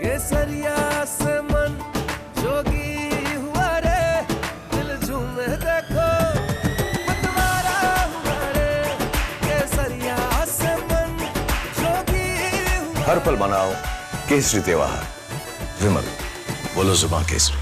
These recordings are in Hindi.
केसरिया से मन जोगी हुआ रे, दिल झूमे देखो मतवारा हुआ रे, केसरिया से मन जोगी हुआ। हर पल मनाओ केसरी त्योहार। विमल, बोलो जुबान केसरी।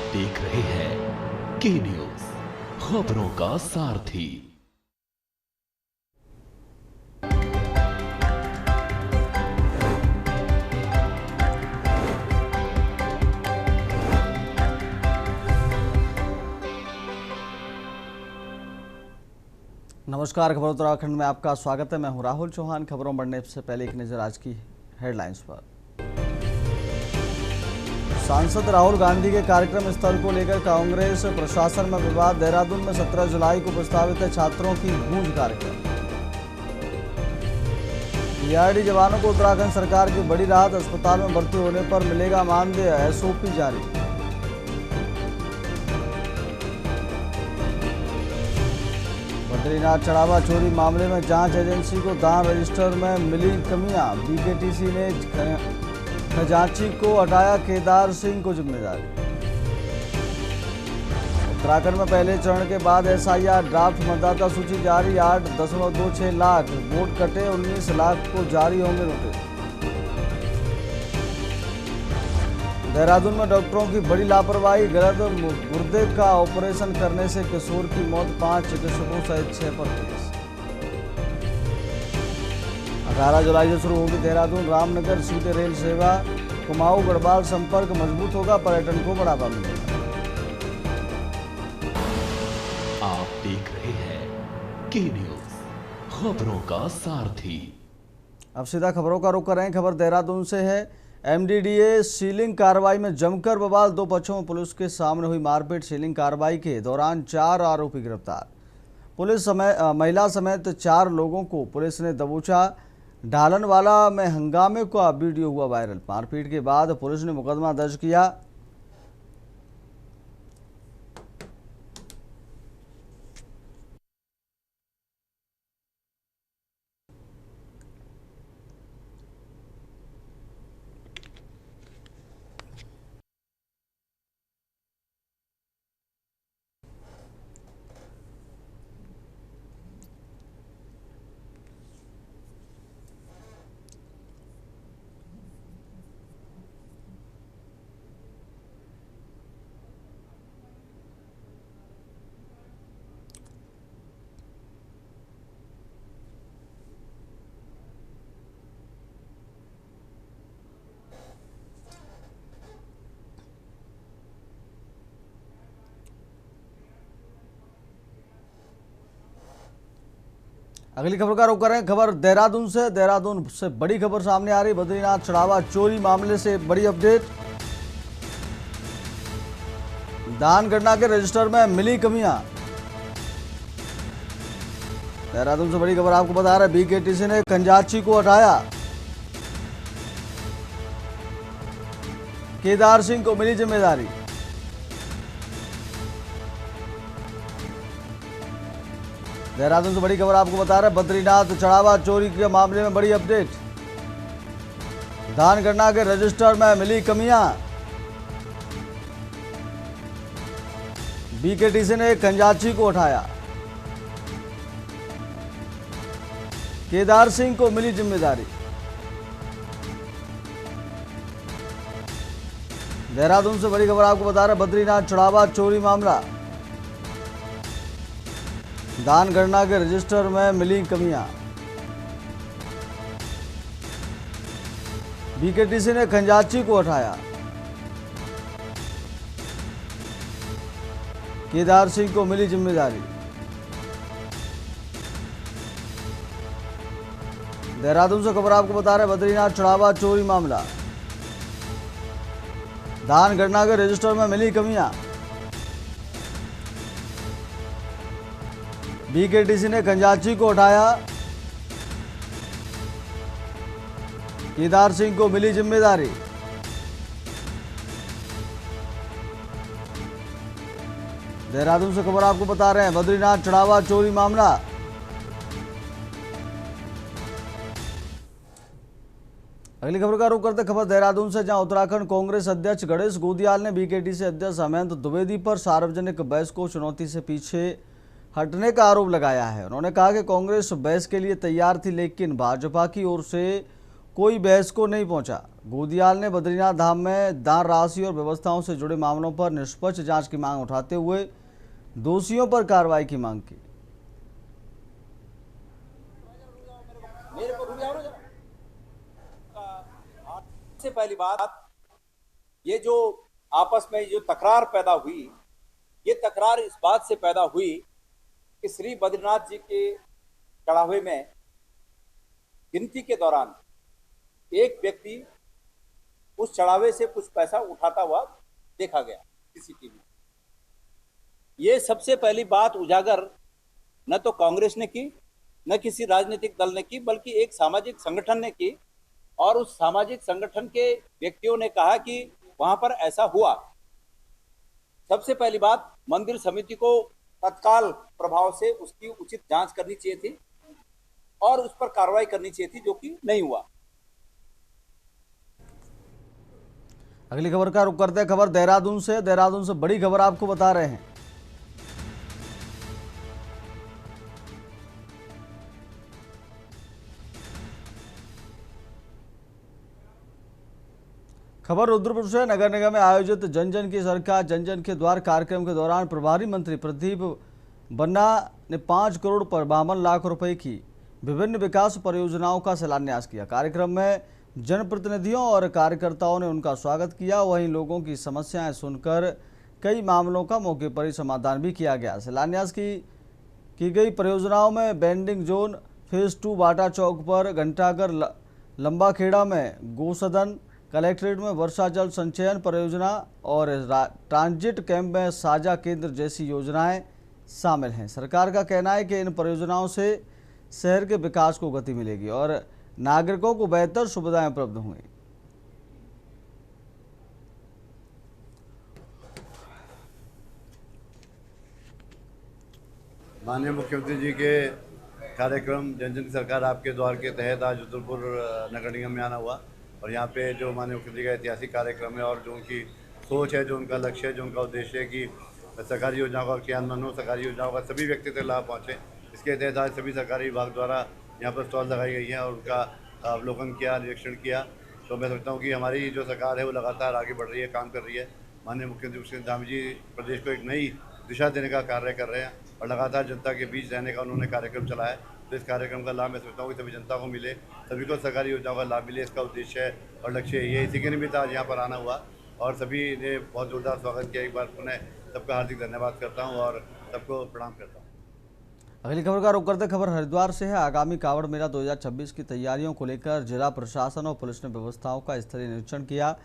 देख रहे हैं के न्यूज, खबरों का सारथी। नमस्कार, खबर उत्तराखंड में आपका स्वागत है। मैं हूं राहुल चौहान। खबरों बढ़ने से पहले एक नजर आज की हेडलाइंस पर। सांसद राहुल गांधी के कार्यक्रम स्थल को लेकर कांग्रेस प्रशासन में विवाद। देहरादून में 17 जुलाई को प्रस्तावित है छात्रों की गूंज कार्यक्रम। पीआरडी जवानों को उत्तराखंड सरकार की बड़ी राहत। अस्पताल में भर्ती होने पर मिलेगा मानदेय, एसओपी जारी। बद्रीनाथ चढ़ावा चोरी मामले में जांच एजेंसी को दान रजिस्टर में मिली कमियां। बीकेटीसी ने खजांची को हटाया, केदार सिंह को जिम्मेदारी। उत्तराखंड में पहले चरण के बाद एसआईआर ड्राफ्ट मतदाता सूची जारी। 8.26 लाख वोट कटे, 19 लाख को जारी होंगे नोटिस। देहरादून में डॉक्टरों की बड़ी लापरवाही। गलत गुर्दे का ऑपरेशन करने से किशोर की मौत। 5 चिकित्सकों सहित 6 पर केस। 18 जुलाई से शुरू होगी देहरादून रामनगर सीधे रेल सेवा। कुमाऊं गढ़वाल संपर्क मजबूत होगा, पर्यटन को बढ़ावा मिलेगा। आप देख रहे हैं के न्यूज, खबरों का सारथी। अब सीधा खबरों का रुख कर रहे हैं। खबर देहरादून से है। एमडीडीए सीलिंग कार्रवाई में जमकर बवाल। 2 पक्षों में पुलिस के सामने हुई मारपीट। सीलिंग कार्रवाई के दौरान 4 आरोपी गिरफ्तार। पुलिस महिला समेत 4 लोगों को पुलिस ने दबोचा। ढालनवाला में हंगामे का वीडियो हुआ वायरल। मारपीट के बाद पुलिस ने मुकदमा दर्ज किया। अगली खबर का रुख कर रहे हैं। खबर देहरादून से। देहरादून से बड़ी खबर सामने आ रही। बद्रीनाथ चढ़ावा चोरी मामले से बड़ी अपडेट। दान गणना के रजिस्टर में मिली कमियां। देहरादून से बड़ी खबर आपको बता रहे हैं। बीकेटीसी ने खजांची को हटाया। केदार सिंह को मिली जिम्मेदारी। देहरादून से बड़ी खबर आपको बता रहे हैं। बद्रीनाथ चढ़ावा चोरी के मामले में बड़ी अपडेट। दान गणना के रजिस्टर में मिली कमियां। बीकेटीसी ने खजांची को हटाया। केदार सिंह को मिली जिम्मेदारी। देहरादून से बड़ी खबर आपको बता रहे हैं। बद्रीनाथ चढ़ावा चोरी मामला। दान गणना के रजिस्टर में मिली कमियां। बीकेटीसी ने खंजाची को हटाया। केदार सिंह को मिली जिम्मेदारी। देहरादून से खबर आपको बता रहे बद्रीनाथ चढ़ावा चोरी मामला। दान गणना के रजिस्टर में मिली कमियां। बीकेटीसी ने खंजाची को हटाया। केदार सिंह को मिली जिम्मेदारी। देहरादून से खबर आपको बता रहे हैं बद्रीनाथ चढ़ावा चोरी मामला। अगली खबर का रुख करते खबर देहरादून से, जहां उत्तराखंड कांग्रेस अध्यक्ष गणेश गोदियाल ने बीकेटीसी अध्यक्ष अमैंत द्विवेदी पर सार्वजनिक बहस को चुनौती से पीछे हटने का आरोप लगाया है। उन्होंने कहा कि कांग्रेस बहस के लिए तैयार थी, लेकिन भाजपा की ओर से कोई बहस को नहीं पहुंचा। गोदियाल ने बद्रीनाथ धाम में दान राशि और व्यवस्थाओं से जुड़े मामलों पर निष्पक्ष जांच की मांग उठाते हुए दोषियों पर कार्रवाई की मांग की। सबसे पहली बात, ये जो आपस में जो तकरार पैदा हुई, ये तकरार इस बात से पैदा हुई कि श्री बद्रीनाथ जी के चढ़ावे में गिनती के दौरान एक व्यक्ति उस चढ़ावे से कुछ पैसा उठाता हुआ देखा गया सीसीटीवी। ये सबसे पहली बात उजागर न तो कांग्रेस ने की, न किसी राजनीतिक दल ने की, बल्कि एक सामाजिक संगठन ने की। और उस सामाजिक संगठन के व्यक्तियों ने कहा कि वहां पर ऐसा हुआ। सबसे पहली बात, मंदिर समिति को तत्काल प्रभाव से उसकी उचित जांच करनी चाहिए थी और उस पर कार्रवाई करनी चाहिए थी, जो कि नहीं हुआ। अगली खबर का रुख करते हैं खबर देहरादून से बड़ी खबर आपको बता रहे हैं। खबर रुद्रपुर से, नगर निगम में आयोजित जन जन की सरकार जन जन के द्वार कार्यक्रम के दौरान प्रभारी मंत्री प्रदीप बन्ना ने 5 करोड़ 52 लाख रुपए की विभिन्न विकास परियोजनाओं का शिलान्यास किया। कार्यक्रम में जनप्रतिनिधियों और कार्यकर्ताओं ने उनका स्वागत किया। वहीं लोगों की समस्याएं सुनकर कई मामलों का मौके पर ही समाधान भी किया गया। शिलान्यास की गई परियोजनाओं में बेंडिंग जोन फेज 2 बाटा चौक पर, घंटाघर लंबा खेड़ा में गोसदन, कलेक्ट्रेट में वर्षा जल संचयन परियोजना और ट्रांजिट कैंप में साझा केंद्र जैसी योजनाएं शामिल हैं। सरकार का कहना है कि इन परियोजनाओं से शहर के विकास को गति मिलेगी और नागरिकों को बेहतर सुविधाएं उपलब्ध होंगी। माननीय मुख्यमंत्री जी के कार्यक्रम जन जन की सरकार आपके द्वार के तहत आज रुद्रपुर नगर निगम में आना हुआ और यहाँ पे जो माननीय मुख्यमंत्री का ऐतिहासिक कार्यक्रम है और जो उनकी सोच है, जो उनका लक्ष्य है, जो उनका उद्देश्य है कि सरकारी योजनाओं का क्रियान्वयन हो, सरकारी योजनाओं का सभी व्यक्ति तक लाभ पहुँचे। इसके तहत आज सभी सरकारी विभाग द्वारा यहाँ पर स्टॉल लगाई गई हैं और उनका अवलोकन किया, निरीक्षण किया। तो मैं समझता हूँ कि हमारी जो सरकार है वो लगातार आगे बढ़ रही है, काम कर रही है। माननीय मुख्यमंत्री पुष्कर धामी जी प्रदेश को एक नई दिशा देने का कार्य कर रहे हैं और लगातार जनता के बीच रहने का उन्होंने कार्यक्रम चलाया है। तो इस कार्यक्रम का लाभ मैं सोचता हूँ कि सभी जनता को मिले, सभी को सरकारी योजनाओं का लाभ मिले, इसका उद्देश्य है और लक्ष्य ये। इसी के निमित्त आज यहाँ पर आना हुआ और सभी ने बहुत जोरदार स्वागत किया। एक बार पुनः सबका हार्दिक धन्यवाद करता हूँ और सबको प्रणाम करता हूँ। अगली खबर का रुख करते खबर हरिद्वार से है। आगामी कांवड़ मेला 2026 की तैयारियों को लेकर जिला प्रशासन और पुलिस ने व्यवस्थाओं का स्तरीय निरीक्षण किया।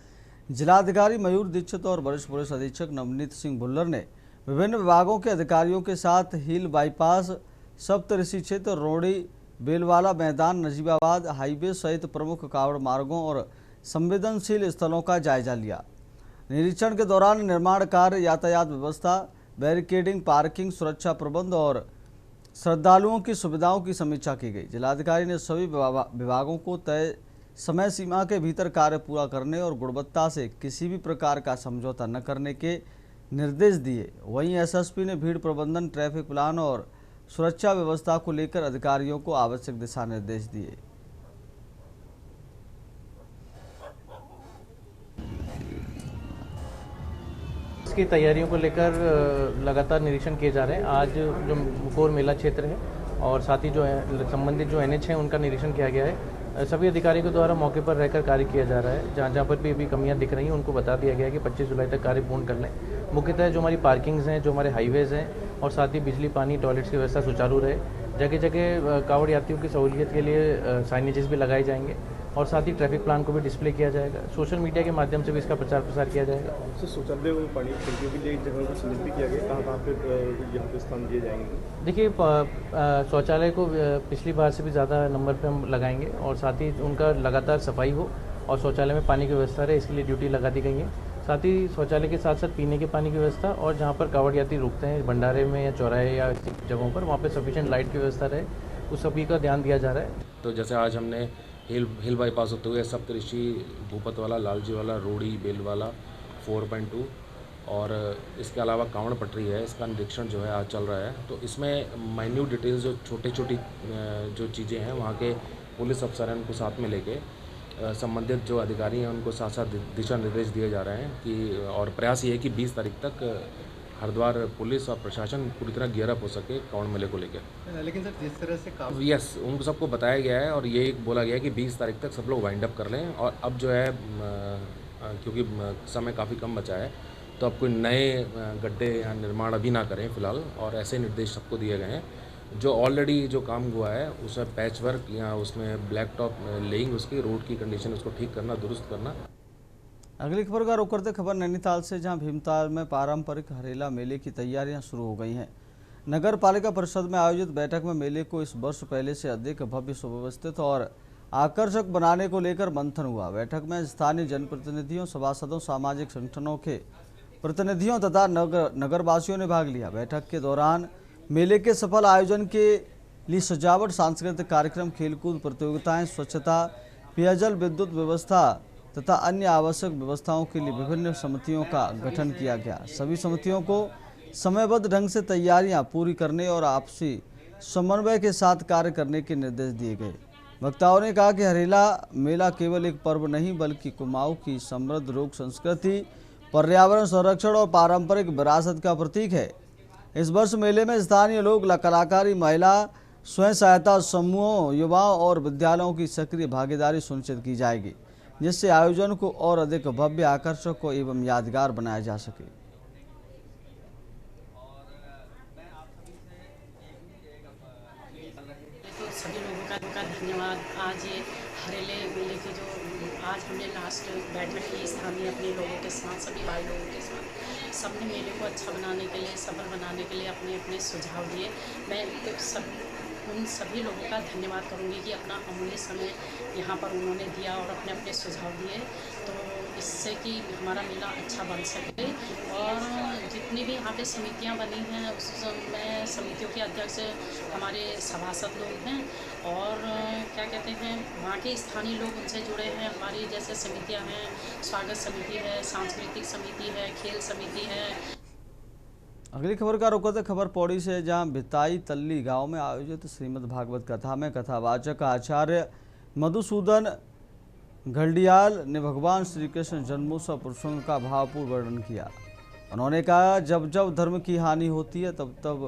जिलाधिकारी मयूर दीक्षित और वरिष्ठ पुलिस अधीक्षक नवनीत सिंह भुल्लर ने विभिन्न विभागों के अधिकारियों के साथ हिल बाईपास, सप्तऋषि क्षेत्र, रोड़ी, बेलवाला मैदान, नजीबाबाद हाईवे सहित प्रमुख कांवड़ मार्गों और संवेदनशील स्थलों का जायजा लिया। निरीक्षण के दौरान निर्माण कार्य, यातायात व्यवस्था, बैरिकेडिंग, पार्किंग, सुरक्षा प्रबंध और श्रद्धालुओं की सुविधाओं की समीक्षा की गई। जिलाधिकारी ने सभी विभागों को तय समय सीमा के भीतर कार्य पूरा करने और गुणवत्ता से किसी भी प्रकार का समझौता न करने के निर्देश दिए। वहीं एसएसपी ने भीड़ प्रबंधन, ट्रैफिक प्लान और सुरक्षा व्यवस्था को लेकर अधिकारियों को आवश्यक दिशा निर्देश दिए। की तैयारियों को लेकर लगातार निरीक्षण किए जा रहे हैं। आज जो मुकोर मेला क्षेत्र है और साथ ही जो है संबंधित जो NH है उनका निरीक्षण किया गया है। सभी अधिकारियों के द्वारा मौके पर रहकर कार्य किया जा रहा है। जहाँ पर भी अभी कमियां दिख रही हैं उनको बता दिया गया है कि 25 जुलाई तक कार्य पूर्ण कर लें। मुख्यतः जो हमारी पार्किंग्स हैं, जो हमारे हाईवेज़ हैं और साथ ही बिजली, पानी, टॉयलेट्स की व्यवस्था सुचारू रहे। जगह जगह कांवड़ यात्रियों की सहूलियत के लिए साइनेजेस भी लगाए जाएंगे और साथ ही ट्रैफिक प्लान को भी डिस्प्ले किया जाएगा। सोशल मीडिया के माध्यम से भी इसका प्रचार प्रसार किया जाएगा। सर, शौचालय और पानी टंकियों के लिए जगह को चिन्हित भी किया गया, कहाँ पे यहाँ पे स्थान दिए जाएंगे? देखिए, शौचालय को पिछली बार से भी ज़्यादा नंबर पे हम लगाएंगे और साथ ही उनका लगातार सफाई हो और शौचालय में पानी की व्यवस्था रहे, इसके लिए ड्यूटी लगा दी गई है। साथ ही शौचालय के साथ साथ पीने के पानी की व्यवस्था और जहाँ पर कांवड़ यात्री रुकते हैं भंडारे में या चौराहे या जगहों पर, वहाँ पर सफिशिएंट लाइट की व्यवस्था रहे, उस सभी का ध्यान दिया जा रहा है। तो जैसे आज हमने हिल बाईपास होते हुए सप्तऋषि, भूपत वाला, लालजी वाला, रोड़ी, बेल वाला 4.2 और इसके अलावा कांवड़ पटरी है, इसका निरीक्षण जो है आज चल रहा है। तो इसमें माइन्यूट डिटेल्स जो छोटी जो चीज़ें हैं वहाँ के पुलिस अफसर हैं उनको साथ में लेके संबंधित जो अधिकारी हैं उनको साथ साथ दिशा निर्देश दिए जा रहे हैं कि और प्रयास ये है कि 20 तारीख तक हरिद्वार पुलिस और प्रशासन पूरी तरह गियर अप हो सके कांवड़ मेले को लेकर। लेकिन सर, जिस तरह से काम यस, उनको सबको बताया गया है और ये बोला गया है कि 20 तारीख तक सब लोग वाइंड अप कर लें। और अब जो है क्योंकि समय काफ़ी कम बचा है तो अब कोई नए गड्ढे या निर्माण अभी ना करें फ़िलहाल, और ऐसे निर्देश सबको दिए गए हैं। जो ऑलरेडी जो काम हुआ है उसमें पैच वर्क या उसमें ब्लैक टॉप लेइंग, उसकी रोड की कंडीशन उसको ठीक करना, दुरुस्त करना। अगली खबर का रुख करते खबर नैनीताल से, जहां भीमताल में पारंपरिक हरेला मेले की तैयारियां शुरू हो गई हैं। नगर पालिका परिषद में आयोजित बैठक में मेले को इस वर्ष पहले से अधिक भव्य, सुव्यवस्थित और आकर्षक बनाने को लेकर मंथन हुआ। बैठक में स्थानीय जनप्रतिनिधियों, सभासदों, सामाजिक संगठनों के प्रतिनिधियों तथा नगरवासियों ने भाग लिया। बैठक के दौरान मेले के सफल आयोजन के लिए सजावट, सांस्कृतिक कार्यक्रम, खेलकूद प्रतियोगिताएं, स्वच्छता, पेयजल, विद्युत व्यवस्था तथा अन्य आवश्यक व्यवस्थाओं के लिए विभिन्न समितियों का गठन किया गया। सभी समितियों को समयबद्ध ढंग से तैयारियां पूरी करने और आपसी समन्वय के साथ कार्य करने के निर्देश दिए गए। वक्ताओं ने कहा कि हरेला मेला केवल एक पर्व नहीं बल्कि कुमाऊं की समृद्ध लोक संस्कृति, पर्यावरण संरक्षण और पारंपरिक विरासत का प्रतीक है। इस वर्ष मेले में स्थानीय लोग, कलाकारी, महिला स्वयं सहायता समूहों, युवाओं और विद्यालयों की सक्रिय भागीदारी सुनिश्चित की जाएगी, जिससे आयोजन को और अधिक भव्य, आकर्षक एवं यादगार बनाया जा सके। तो सभी लोगों का धन्यवाद। आज ये हरेले मेले की जो आज हमने लास्ट बैठक की स्थानीय अपने लोगों के साथ, सभी भाई लोगों के साथ, सबने मेले को अच्छा बनाने के लिए, सफल बनाने के लिए अपने अपने सुझाव दिए। मैं उन सभी लोगों का धन्यवाद करूंगी कि अपना अमूल्य समय यहाँ पर उन्होंने दिया और अपने अपने सुझाव दिए, तो इससे कि हमारा मेला अच्छा बन सके। और जितनी भी यहाँ पे समितियाँ बनी हैं उसमें समितियों के अध्यक्ष हमारे सभासद लोग हैं और क्या कहते हैं वहाँ के स्थानीय लोग उनसे जुड़े हैं। हमारी जैसे समितियाँ हैं, स्वागत समिति है, सांस्कृतिक समिति है, खेल समिति है। अगली खबर का रुख करते खबर पौड़ी से, जहां भिताई तल्ली गांव में आयोजित श्रीमद् भागवत कथा में कथावाचक आचार्य मधुसूदन घड़ियाल ने भगवान श्री कृष्ण जन्मोत्सव प्रसंग का भावपूर्ण वर्णन किया। उन्होंने कहा, जब जब धर्म की हानि होती है तब तब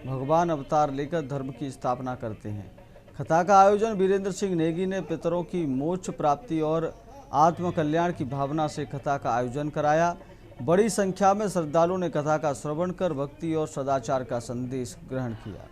भगवान अवतार लेकर धर्म की स्थापना करते हैं। कथा का आयोजन वीरेंद्र सिंह नेगी ने पितरों की मोक्ष प्राप्ति और आत्म कल्याण की भावना से कथा का आयोजन कराया। बड़ी संख्या में श्रद्धालुओं ने कथा का श्रवण कर भक्ति और सदाचार का संदेश ग्रहण किया।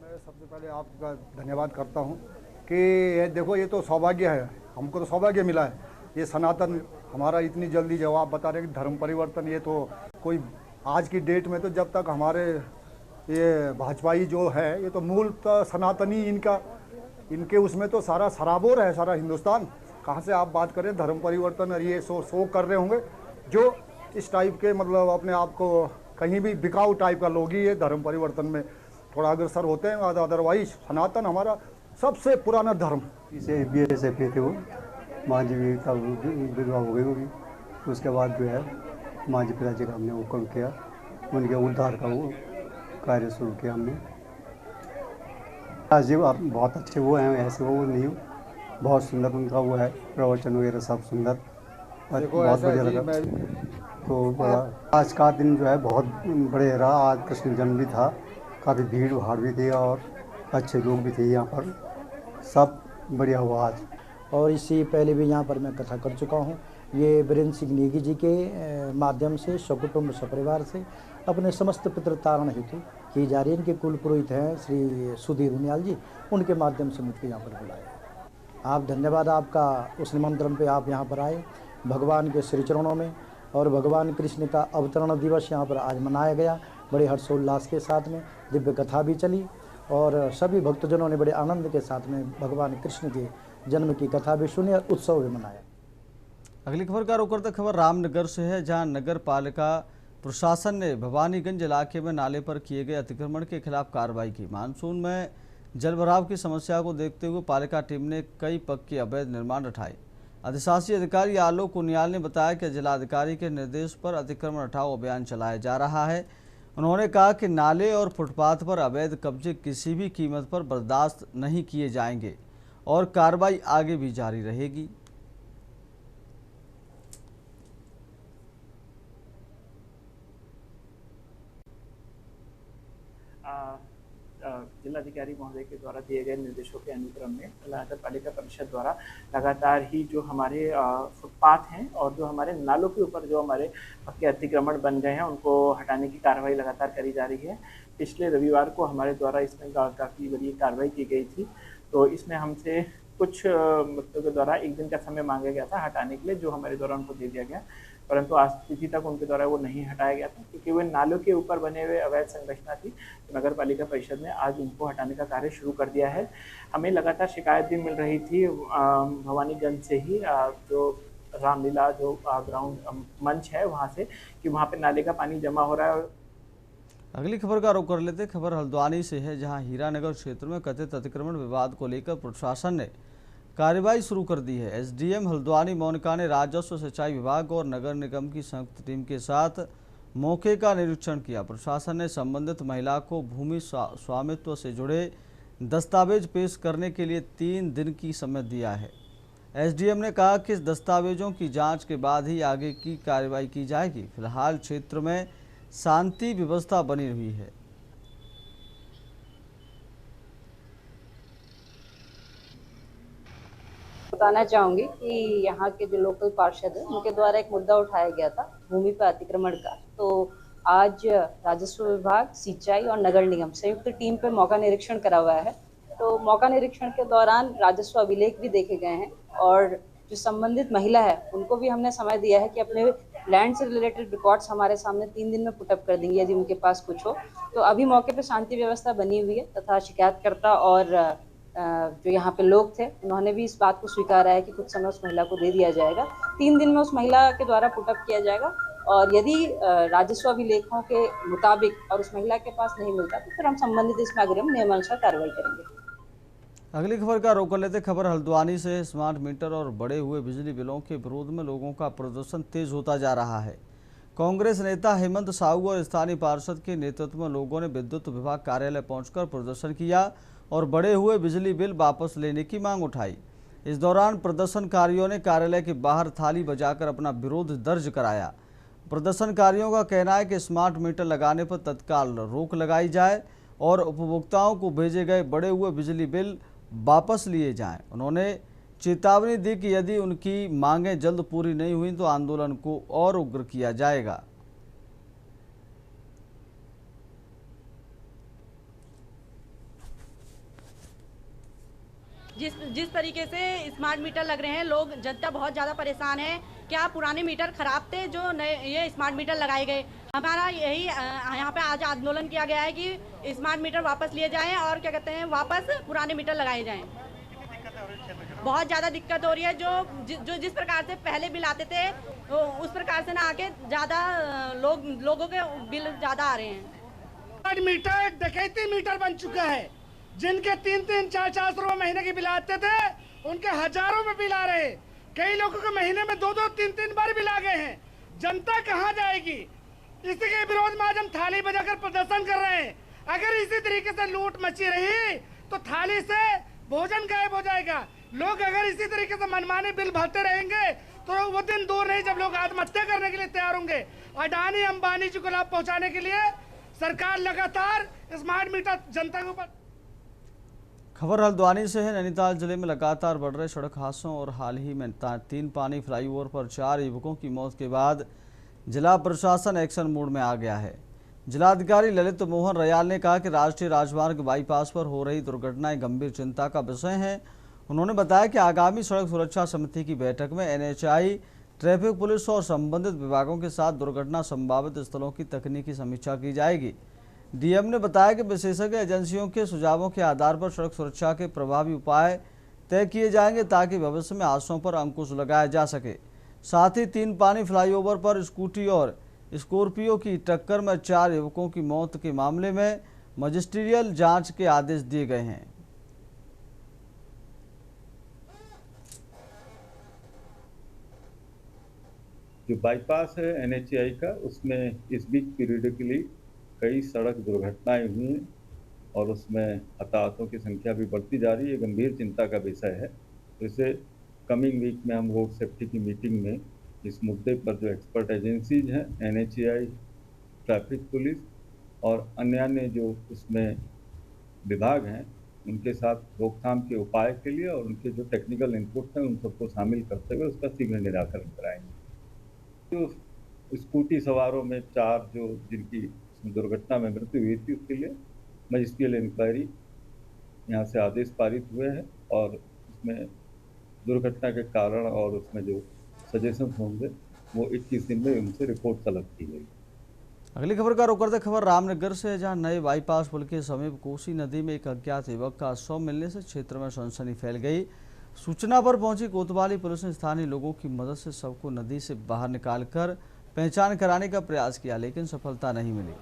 मैं सबसे पहले आपका धन्यवाद करता हूं कि ये देखो, ये तो सौभाग्य है, हमको तो सौभाग्य मिला है। ये सनातन हमारा इतनी जल्दी, जब आप बता रहे हैं कि धर्म परिवर्तन, ये तो कोई आज की डेट में तो जब तक हमारे ये भाजपाई जो है, ये तो मूल सनातनी इनके उसमें तो सारा सराबोर है, सारा हिंदुस्तान। कहाँ से आप बात करें धर्म परिवर्तन, और ये सो कर रहे होंगे जो इस टाइप के, मतलब अपने आप को कहीं भी बिकाऊ टाइप का लोग ही ये धर्म परिवर्तन में थोड़ा अग्रसर होते हैं। अदरवाइज सनातन हमारा सबसे पुराना धर्म। इसे BSF थे वो, माँ जी का विधवा हो गई होगी, उसके बाद जो है माँ जी पिताजी का हमने वो काम किया, उनके उद्धार का वो कार्य शुरू किया हमने। जी बहुत अच्छे वो हैं, ऐसे वो नहीं हो, बहुत सुंदर उनका वो है, प्रवचन वगैरह सब सुंदर, बहुत बढ़िया लगा। तो आज का दिन जो है बहुत बढ़िया रहा। आज कृष्ण जन्म भी था, काफ़ी भीड़ भाड़ भी थी और अच्छे लोग भी थे यहाँ पर, सब बढ़िया हुआ आज। और इससे पहले भी यहाँ पर मैं कथा कर चुका हूँ। ये वीरेंद्र सिंह नेगी जी के माध्यम से सकुटुंब सपरिवार से अपने समस्त पितृ तारण हेतु की जा रही है। इनके कुल पुरोहित हैं श्री सुधीर उनियाल जी, उनके माध्यम से मुझको यहाँ पर बुलाया। आप धन्यवाद आपका उस निमंत्रण पे आप यहाँ पर आए भगवान के श्री चरणों में। और भगवान कृष्ण का अवतरण दिवस यहाँ पर आज मनाया गया बड़े हर्षोल्लास के साथ में, दिव्य कथा भी चली और सभी भक्तजनों ने बड़े आनंद के साथ में भगवान कृष्ण के जन्म की कथा भी सुनी और उत्सव भी मनाया। अगली खबर का रुख करते खबर रामनगर से है, जहां नगर पालिका प्रशासन ने भवानीगंज इलाके में नाले पर किए गए अतिक्रमण के खिलाफ कार्रवाई की। मानसून में जलभराव की समस्या को देखते हुए पालिका टीम ने कई पक्के अवैध निर्माण हटाए। अधिशासी अधिकारी आलोक उनियाल ने बताया कि जिलाधिकारी के निर्देश पर अतिक्रमण हटाओ अभियान चलाया जा रहा है। उन्होंने कहा कि नाले और फुटपाथ पर अवैध कब्जे किसी भी कीमत पर बर्दाश्त नहीं किए जाएंगे और कार्रवाई आगे भी जारी रहेगी। जिलाधिकारी महोदय के द्वारा दिए गए निर्देशों के अनुक्रम में नगर पालिका परिषद द्वारा लगातार ही जो हमारे फुटपाथ हैं और जो हमारे नालों के ऊपर जो हमारे पक्के अतिक्रमण बन गए हैं उनको हटाने की कार्रवाई लगातार करी जा रही है। पिछले रविवार को हमारे द्वारा इसमें काफ़ी बड़ी कार्रवाई की गई थी। तो इसमें हमसे कुछ व्यक्तियों के द्वारा एक दिन का समय मांगा गया था हटाने के लिए, जो हमारे द्वारा उनको दे दिया गया, परंतु आज तिथि तक उनके द्वारा वो नहीं हटाया गया था क्योंकि वे नालों के ऊपर बने हुए अवैध संरचना थी। तो नगर पालिका परिषद ने आज उनको हटाने का कार्य शुरू कर दिया है। हमें लगातार शिकायत भी मिल रही थी भवानीगंज से ही, जो रामलीला जो ग्राउंड मंच है वहाँ से, कि वहाँ पे नाले का पानी जमा हो रहा है। अगली खबर का रुख कर लेते। खबर हल्द्वानी से है, जहां हीरानगर क्षेत्र में कथित अतिक्रमण विवाद को लेकर प्रशासन ने कार्रवाई शुरू कर दी है। एसडीएम हल्द्वानी मोनिका ने राजस्व सिंचाई विभाग और नगर निगम की संयुक्त टीम के साथ मौके का निरीक्षण किया। प्रशासन ने संबंधित महिला को भूमि स्वामित्व से जुड़े दस्तावेज पेश करने के लिए 3 दिन की समय दिया है। एसडीएम ने कहा कि इस दस्तावेजों की जांच के बाद ही आगे की कार्रवाई की जाएगी। फिलहाल क्षेत्र में शांति व्यवस्था बनी हुई है। बताना चाहूंगी कि यहाँ के जो लोकल पार्षद है उनके द्वारा एक मुद्दा उठाया गया था भूमि पर अतिक्रमण का। तो आज राजस्व विभाग, सिंचाई और नगर निगम संयुक्त टीम पे मौका निरीक्षण करा हुआ है। तो मौका निरीक्षण के दौरान राजस्व अभिलेख भी देखे गए हैं और जो संबंधित महिला है उनको भी हमने समय दिया है कि अपने लैंड से रिलेटेड रिकॉर्ड्स हमारे सामने 3 दिन में पुटअप कर देंगे यदि उनके पास कुछ हो। तो अभी मौके पे शांति व्यवस्था बनी हुई है तथा शिकायतकर्ता और जो यहाँ पे लोग थे उन्होंने भी इस बात को स्वीकारा है कि कुछ समय उस महिला को दे दिया जाएगा। 3 दिन में उस महिला के द्वारा पुटअप किया जाएगा और यदि राजस्व अभिलेखों के मुताबिक और उस महिला के पास नहीं मिलता तो फिर हम संबंधित इसमें अग्रिम नियमानुसार कार्रवाई करेंगे। अगली खबर का रुख कर लेते। खबर हल्द्वानी से। स्मार्ट मीटर और बढ़े हुए बिजली बिलों के विरोध में लोगों का प्रदर्शन तेज होता जा रहा है। कांग्रेस नेता हेमंत साहू और स्थानीय पार्षद के नेतृत्व में लोगों ने विद्युत विभाग कार्यालय पहुंचकर प्रदर्शन किया और बढ़े हुए बिजली बिल वापस लेने की मांग उठाई। इस दौरान प्रदर्शनकारियों ने कार्यालय के बाहर थाली बजाकर अपना विरोध दर्ज कराया। प्रदर्शनकारियों का कहना है कि स्मार्ट मीटर लगाने पर तत्काल रोक लगाई जाए और उपभोक्ताओं को भेजे गए बढ़े हुए बिजली बिल वापस लिए जाएं। उन्होंने चेतावनी दी कि यदि उनकी मांगें जल्द पूरी नहीं हुई तो आंदोलन को और उग्र किया जाएगा। जिस तरीके से स्मार्ट मीटर लग रहे हैं, लोग जनता बहुत ज़्यादा परेशान है। क्या पुराने मीटर खराब थे जो नए ये स्मार्ट मीटर लगाए गए? हमारा यही यहाँ पे आज आंदोलन किया गया है कि स्मार्ट मीटर वापस लिए जाएं और क्या कहते हैं वापस पुराने मीटर लगाए जाएं। बहुत ज़्यादा दिक्कत हो रही है। जो जिस प्रकार से पहले बिल आते थे उस प्रकार से ना आके ज़्यादा लोगों के बिल ज़्यादा आ रहे हैं। स्मार्ट मीटर एक डकैती मीटर बन चुका है। जिनके 3-3, 4-4 रुपए महीने के बिल आते थे उनके हजारों में बिल आ रहे। कई लोगों के महीने में 2-2, 3-3 बार बिल आ गए हैं। जनता कहाँ जाएगी? इसी के विरोध में आज हम थाली बजाकर प्रदर्शन कर रहे हैं। अगर इसी तरीके से लूट मची रही तो थाली से भोजन गायब हो जाएगा। लोग अगर इसी तरीके से मनमाने बिल भरते रहेंगे तो वो दिन दूर नहीं जब लोग आत्महत्या करने के लिए तैयार होंगे। अडानी अंबानी जी को लाभ पहुंचाने के लिए सरकार लगातार स्मार्ट मीटर जनता के ऊपर। खबर हल्द्वानी से है। नैनीताल जिले में लगातार बढ़ रहे सड़क हादसों और हाल ही में तीन पानी फ्लाईओवर पर 4 युवकों की मौत के बाद जिला प्रशासन एक्शन मोड में आ गया है। जिलाधिकारी ललित मोहन रयाल ने कहा कि राष्ट्रीय राजमार्ग बाईपास पर हो रही दुर्घटनाएं गंभीर चिंता का विषय हैं। उन्होंने बताया कि आगामी सड़क सुरक्षा समिति की बैठक में NHAI, ट्रैफिक पुलिस और संबंधित विभागों के साथ दुर्घटना संभावित स्थलों की तकनीकी समीक्षा की जाएगी। डीएम ने बताया कि विशेषज्ञ एजेंसियों के सुझावों के आधार पर सड़क सुरक्षा के प्रभावी उपाय तय किए जाएंगे ताकि भविष्य में हादसों पर अंकुश लगाया जा सके। साथ ही 3 पानी फ्लाईओवर पर स्कूटी और स्कॉर्पियो की टक्कर में 4 युवकों की मौत के मामले में मजिस्ट्रियल जांच के आदेश दिए गए हैं। जो बाईपास है NHAI का, उसमें इस बीच पीरियडिकली कई सड़क दुर्घटनाएं हुई हैं और उसमें हताहतों की संख्या भी बढ़ती जा रही है। गंभीर चिंता का विषय है। तो इसे कमिंग वीक में हम रोड सेफ्टी की मीटिंग में इस मुद्दे पर जो एक्सपर्ट एजेंसीज हैं, NHAI, ट्रैफिक पुलिस और अन्य जो उसमें विभाग हैं, उनके साथ रोकथाम के उपाय के लिए और उनके जो टेक्निकल इनपुट हैं उन सबको शामिल करते हुए उसका शीघ्र निराकरण कराएंगे। तो स्कूटी सवारों में 4 जो जिनकी दुर्घटना में मृत्यु हुई थी, उसके लिए मजिस्ट्रियल इंक्वायरी यहाँ से आदेश पारित हुए हैं और उसमें दुर्घटना के कारण और उसमें जो सजेशन होंगे वो 21 दिन में उनसे रिपोर्ट तलब की गई। अगली खबर का रुख करते खबर रामनगर से, जहां नए बाईपास पुल के समीप कोसी नदी में एक अज्ञात युवक का शव मिलने से क्षेत्र में सनसनी फैल गई। सूचना पर पहुंची कोतवाली पुलिस ने स्थानीय लोगों की मदद से शव को नदी से बाहर निकालकर पहचान कराने का प्रयास किया, लेकिन सफलता नहीं मिली।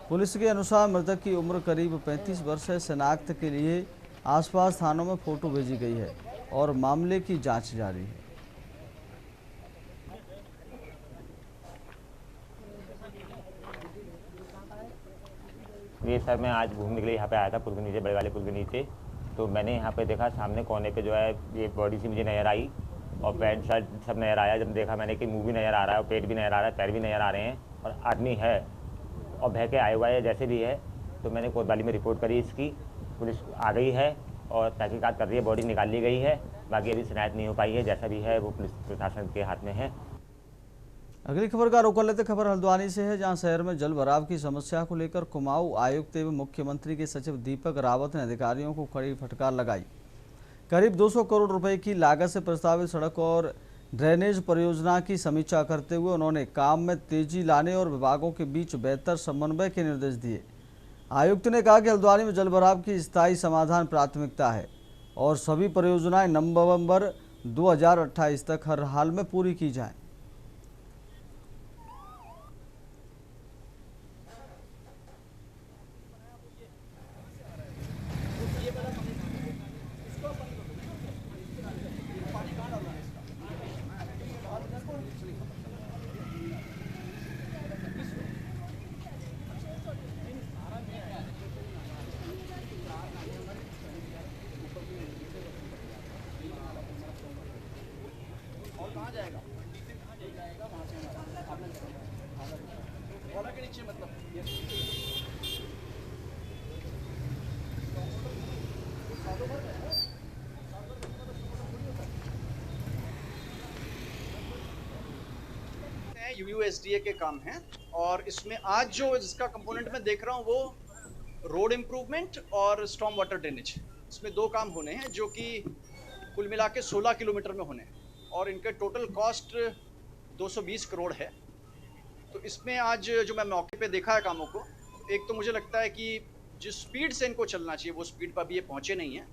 पुलिस के अनुसार मृतक की उम्र करीब 35 वर्ष है। शनाख्त के लिए आसपास थानों में फोटो भेजी गई है और मामले की जांच जारी है। ये सर मैं आज घूमने के लिए यहाँ पे आया था पुल के नीचे, बड़े वाले पुल के नीचे। तो मैंने यहाँ पे देखा सामने कोने पे जो है ये बॉडी सी मुझे नज़र आई और पैंट शर्ट सब नज़र आया। जब देखा मैंने कि मुंह भी नज़र आ रहा है और पेट भी नज़र आ रहा है, पैर भी नज़र आ रहे हैं और आदमी है और बह के आया हुआ है जैसे भी है। तो मैंने कोतवाली में रिपोर्ट करी इसकी, पुलिस आ गई है और तहकीकात कर रही है, बॉडी निकाल ली गई है। बाकी अभी शिकायत नहीं हो पाई है, जैसा भी है वो पुलिस प्रशासन के हाथ में है। अगली खबर का रुख कर लेते खबर हल्द्वानी से है, जहां शहर में जल भराव की समस्या को लेकर कुमाऊं आयुक्त एवं मुख्यमंत्री के सचिव दीपक रावत ने अधिकारियों को कड़ी फटकार लगाई। करीब 200 करोड़ रुपए की लागत से प्रस्तावित सड़क और ड्रेनेज परियोजना की समीक्षा करते हुए उन्होंने काम में तेजी लाने और विभागों के बीच बेहतर समन्वय के निर्देश दिए। आयुक्त ने कहा कि हल्द्वानी में जल भराव की स्थायी समाधान प्राथमिकता है और सभी परियोजनाएं नवंबर 2028 तक हर हाल में पूरी की जाएं। UUSDA के काम हैं और इसमें आज जो जिसका कंपोनेंट मैं देख रहा हूँ वो रोड इम्प्रूवमेंट और स्टॉर्म वाटर ड्रेनेज, इसमें 2 काम होने हैं जो कि कुल मिला के 16 किलोमीटर में होने हैं और इनके टोटल कॉस्ट 220 करोड़ है। तो इसमें आज जो मैं मौके पे देखा है कामों को, एक तो मुझे लगता है कि जिस स्पीड से इनको चलना चाहिए वो स्पीड पर भी ये पहुँचे नहीं हैं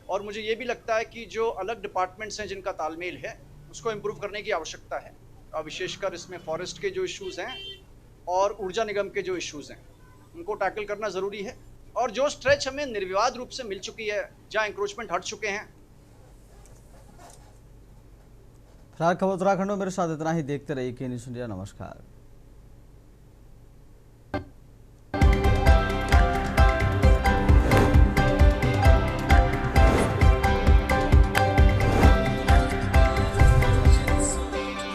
और मुझे ये भी लगता है कि जो अलग डिपार्टमेंट्स हैं जिनका तालमेल है उसको इम्प्रूव करने की आवश्यकता है। विशेषकर इसमें फॉरेस्ट के जो इश्यूज़ हैं और ऊर्जा निगम के जो इश्यूज़ हैं उनको टैकल करना ज़रूरी है। और जो स्ट्रेच हमें निर्विवाद रूप से मिल चुकी है, जहाँ इंक्रोचमेंट हट चुके हैं। फिलहाल खबर उत्तराखंड में मेरे साथ इतना ही। देखते रहिए के न्यूज़ इंडिया। नमस्कार।